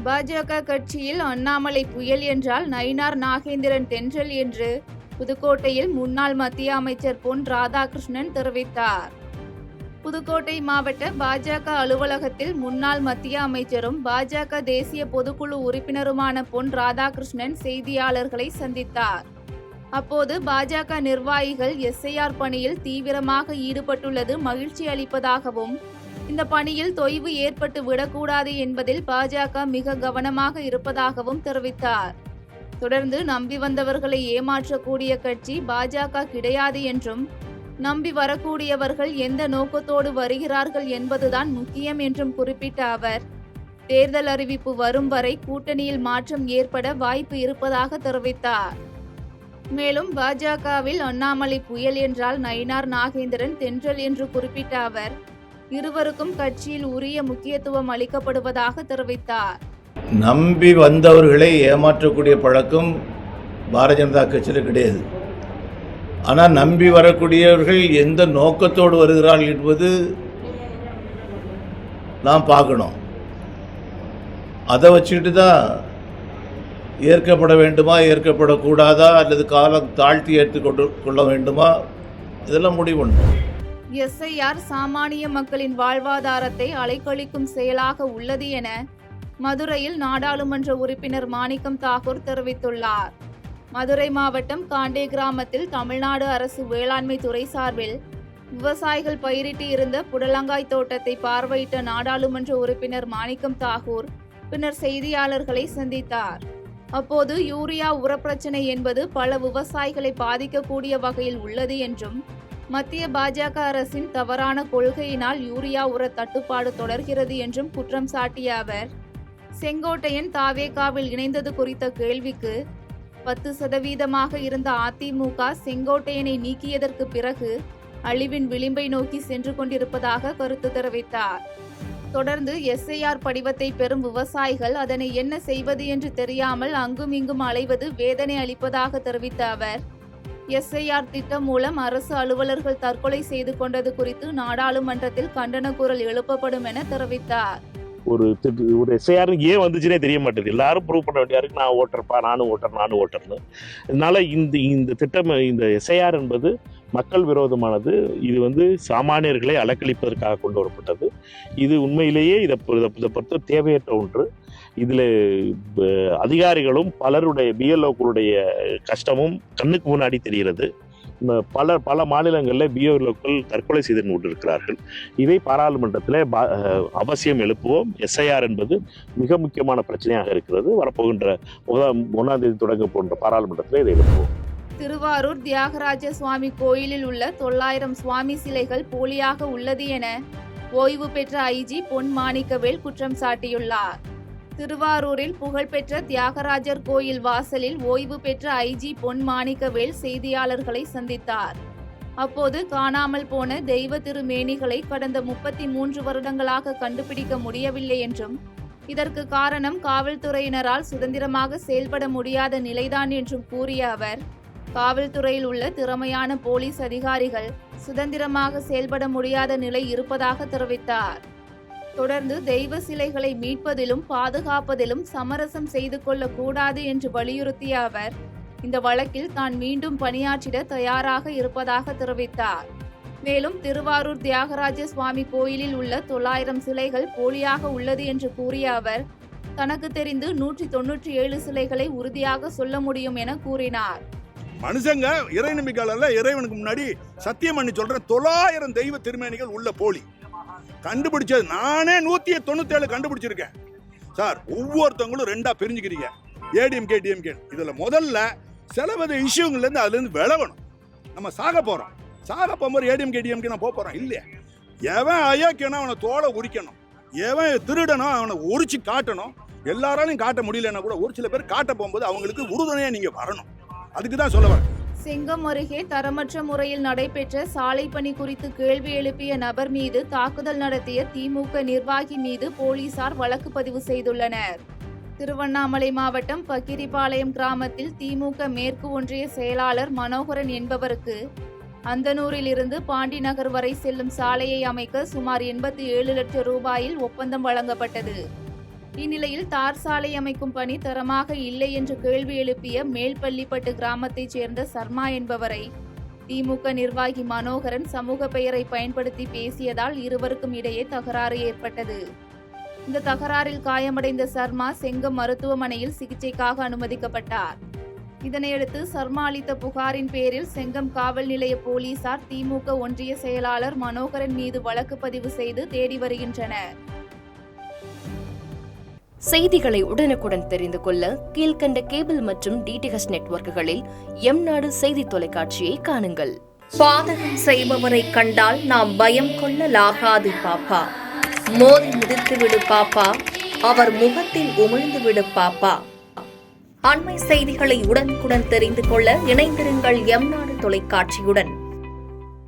பாஜக கட்சியில் அண்ணாமலை புயல் என்றால் நயினார் நாகேந்திரன் தென்றல் என்று புதுக்கோட்டையில் முன்னாள் மத்திய அமைச்சர் பொன் ராதாகிருஷ்ணன் தெரிவித்தார். புதுக்கோட்டை மாவட்ட பாஜக அலுவலகத்தில் முன்னாள் மத்திய அமைச்சரும் பாஜக தேசிய பொதுக்குழு உறுப்பினருமான பொன் ராதாகிருஷ்ணன் செய்தியாளர்களை சந்தித்தார். அப்போது பாஜக நிர்வாகிகள் எஸ்ஐஆர் பணியில் தீவிரமாக ஈடுபட்டுள்ளது மகிழ்ச்சி அளிப்பதாகவும், இந்த பணியில் தொய்வு ஏற்பட்டு விடக்கூடாது என்பதில் பாஜக மிக கவனமாக இருப்பதாகவும் தெரிவித்தார். தொடர்ந்து நம்பி வந்தவர்களை ஏமாற்றக்கூடிய கட்சி பாஜக கிடையாது என்றும், நம்பி வரக்கூடியவர்கள் எந்த நோக்கத்தோடு வருகிறார்கள் என்பதுதான் முக்கியம் என்றும் குறிப்பிட்ட அவர், தேர்தல் அறிவிப்பு வரும் வரை கூட்டணியில் மாற்றம் ஏற்பட வாய்ப்பு இருப்பதாக தெரிவித்தார். மேலும் பாஜகவில் அண்ணாமலை புயல் என்றால் நயினார் நாகேந்திரன் தென்றல் என்று குறிப்பிட்ட அவர், இருவருக்கும் கட்சியில் உரிய முக்கியத்துவம் அளிக்கப்படுவதாக தெரிவித்தார். நம்பி வந்தவர்களை ஏமாற்றக்கூடிய பழக்கம் பாரதிய ஜனதா கட்சியில் கிடையாது. ஆனால் நம்பி வரக்கூடியவர்கள் எந்த நோக்கத்தோடு வருகிறார்கள் என்பது நாம் பார்க்கணும். அதை வச்சுக்கிட்டு தான் ஏற்கப்பட வேண்டுமா, ஏற்கப்படக்கூடாதா, அல்லது காலம் தாழ்த்தி ஏற்றுக்கொள்ள வேண்டுமா, இதெல்லாம் முடிவு பண்ணும். எஸ்ஐஆர் சாமானிய மக்களின் வாழ்வாதாரத்தை அலைக்கழிக்கும் செயலாக உள்ளது என மதுரையில் நாடாளுமன்ற உறுப்பினர் மாணிக்கம் தாகூர் தெரிவித்துள்ளார். மதுரை மாவட்டம் காண்டே கிராமத்தில் தமிழ்நாடு அரசு வேளாண்மை துறை சார்பில் விவசாயிகள் பயிரிட்டு இருந்த புடலங்காய் தோட்டத்தை பார்வையிட்ட நாடாளுமன்ற உறுப்பினர் மாணிக்கம் தாகூர் பின்னர் செய்தியாளர்களை சந்தித்தார். அப்போது யூரியா உரப்பிரச்சனை என்பது பல விவசாயிகளை பாதிக்கக்கூடிய வகையில் உள்ளது என்றும், மத்திய பாஜக அரசின் தவறான கொள்கையினால் யூரியா உர தட்டுப்பாடு தொடர்கிறது என்றும் குற்றம் சாட்டிய அவர், செங்கோட்டையன் தாவேகாவில் இணைந்தது குறித்த கேள்விக்கு 10% இருந்த அதிமுக செங்கோட்டையனை நீக்கியதற்கு பிறகு அழிவின் விளிம்பை நோக்கி சென்று கொண்டிருப்பதாக கருத்து தெரிவித்தார். தொடர்ந்து எஸ்ஐஆர் படிவத்தை பெறும் விவசாயிகள் அதனை என்ன செய்வது என்று தெரியாமல் அங்கும் இங்கும் அலைவது வேதனை அளிப்பதாக தெரிவித்த அவர், எஸ்ஐஆர் திட்டம் மூலம் அரசு அலுவலர்கள் தற்கொலை செய்து கொண்டது குறித்து நாடாளுமன்றத்தில் கண்டன குரல் எழுப்பப்படும் என தெரிவித்தார். ஒரு எஸ்ஐஆர் ஏன் வந்துச்சுன்னே தெரிய மாட்டேது. எல்லாரும் ப்ரூவ் பண்ண வேண்டியா இருக்கு, நான் ஓட்டர்ப்பா, நானும் ஓட்டர்னு. அதனால இந்த திட்டம், இந்த எஸ்ஐஆர் என்பது மக்கள் விரோதமானது. இது சாமானியர்களை அலக்களிப்பதற்காக கொண்டு வரப்பட்டது. இது உண்மையிலேயே இதை பொறுத்த தேவையற்ற ஒன்று. இதில் அதிகாரிகளும் பலருடைய பிஎல்ஓக்களுடைய கஷ்டமும் கண்ணுக்கு முன்னாடி தெரிகிறது. பல மாநிலங்களில் பிஎல்ஓக்கள் தற்கொலை செய்து கொண்டிருக்கிறார்கள். இதை பாராளுமன்றத்தில் அவசியம் எழுப்புவோம். எஸ்ஐஆர் என்பது மிக முக்கியமான பிரச்சனையாக இருக்கிறது. வரப்போகின்ற 1ஆம் தேதி தொடங்க போன்ற பாராளுமன்றத்தில் இதை எழுப்புவோம். திருவாரூர் தியாகராஜ சுவாமி கோயிலில் உள்ள 900 சுவாமி சிலைகள் போலியாக உள்ளது என ஓய்வு பெற்ற ஐஜி பொன் மாணிக்கவேல் குற்றம் சாட்டியுள்ளார். திருவாரூரில் புகழ்பெற்ற தியாகராஜர் கோயில் வாசலில் ஓய்வு பெற்ற ஐஜி பொன் மாணிக்கவேல் செய்தியாளர்களை சந்தித்தார். அப்போது காணாமல் போன தெய்வ திருமேனிகளை கடந்த 33 வருடங்களாக கண்டுபிடிக்க முடியவில்லை என்றும், இதற்கு காரணம் காவல்துறையினரால் சுதந்திரமாக செயல்பட முடியாத நிலைதான் என்றும் கூறிய அவர், காவல்துறையில் உள்ள திறமையான போலீஸ் அதிகாரிகள் சுதந்திரமாக செயல்பட முடியாத நிலை இருப்பதாக தெரிவித்தார். தொடர்ந்து தெய்வ சிலைகளை மீட்பதிலும் பாதுகாப்பதிலும் சமரசம் செய்து கொள்ளக்கூடாது என்று வலியுறுத்திய அவர், இந்த வழக்கில் தான் மீண்டும் பணியாற்றிட தயாராக இருப்பதாக தெரிவித்தார். மேலும் திருவாரூர் தியாகராஜ சுவாமி கோயிலில் உள்ள 900 சிலைகள் போலியாக உள்ளது என்று கூறிய அவர், தனக்கு தெரிந்து 197 சிலைகளை உறுதியாக சொல்ல முடியும் என கூறினார். மனுஷங்க இறை நம்பிக்கையாளர்ல இறைவனுக்கு முன்னாடி சத்தியம் பண்ணி சொல்ற 900 தெய்வ திருமேனிகள் உள்ள போலி கண்டுபிடிச்சது நானே 197 கண்டுபிடிச்சிருக்கேன் சார். ஒவ்வொருத்தவங்களும் 2ஆ பிரிஞ்சுக்கிறீங்க, ஏடிஎம்கே டிஎம்கே. இதுல முதல்ல சிலவத இஷ்யூங்கள்ல இருந்து அதுல இருந்து விலகணும். நம்ம சாக போகும்போது ஏடிஎம்கே டிஎம்கே நான் போறோம் இல்லையா? எவன் அயோக்கியனா அவனை தோலை உரிக்கணும், எவன் திருடனோ அவனை உரிச்சு காட்டணும். எல்லாராலையும் காட்ட முடியலன்னா கூட ஒரு சில பேர் காட்ட போகும்போது அவங்களுக்கு உறுதுணையா நீங்க வரணும். அதுக்கு தான் சொல்ல வரேன். செங்கம் அருகே தரமற்ற முறையில் நடைபெற்ற சாலை பணி குறித்து கேள்வி எழுப்பிய நபர் மீது தாக்குதல் நடத்திய திமுக நிர்வாகி மீது போலீசார் வழக்கு பதிவு செய்துள்ளனர். திருவண்ணாமலை மாவட்டம் பக்கிரிபாளையம் கிராமத்தில் திமுக மேற்கு ஒன்றிய செயலாளர் மனோகரன் என்பவருக்கு அந்தனூரில் இருந்து பாண்டி நகர் வரை செல்லும் சாலையை அமைக்க சுமார் 87 லட்சம் ரூபாயில் ஒப்பந்தம் வழங்கப்பட்டது. இந்நிலையில் தார் சாலை அமைக்கும் பணி தரமாக இல்லை என்று கேள்வி எழுப்பிய மேல்பள்ளிப்பட்டு கிராமத்தைச் சேர்ந்த சர்மா என்பவரை திமுக நிர்வாகி மனோகரன் சமூக பெயரை பயன்படுத்தி பேசியதால் இருவருக்கும் இடையே தகராறு ஏற்பட்டது. இந்த தகராறில் காயமடைந்த சர்மா செங்கம் மருத்துவமனையில் சிகிச்சைக்காக அனுமதிக்கப்பட்டார். இதனையடுத்து சர்மா அளித்த புகாரின் பேரில் செங்கம் காவல் நிலைய போலீசார் திமுக ஒன்றிய செயலாளர் மனோகரன் மீது வழக்கு பதிவு செய்து தேடி வருகின்றனர். செய்திகளை உடனுக்குடன் தெரிந்து கொள்ள கீழ்க்கண்ட கேபிள் மற்றும் டிடிஎச் நெட்வொர்க்குகளில் எம்நாடு செய்தி தொலைக்காட்சியை காணுங்கள். பாதகம் செய்பவரை கண்டால் நாம் பயம் கொள்ளலாகாது பாப்பா. மோதி மிதித்துவிடு பாப்பா, அவர் முகத்தில் உமிழ்ந்து விடு பாப்பா. அண்மை செய்திகளை உடனுக்குடன் தெரிந்து கொள்ள இணைந்திருங்கள் எம்நாடு தொலைக்காட்சியுடன்.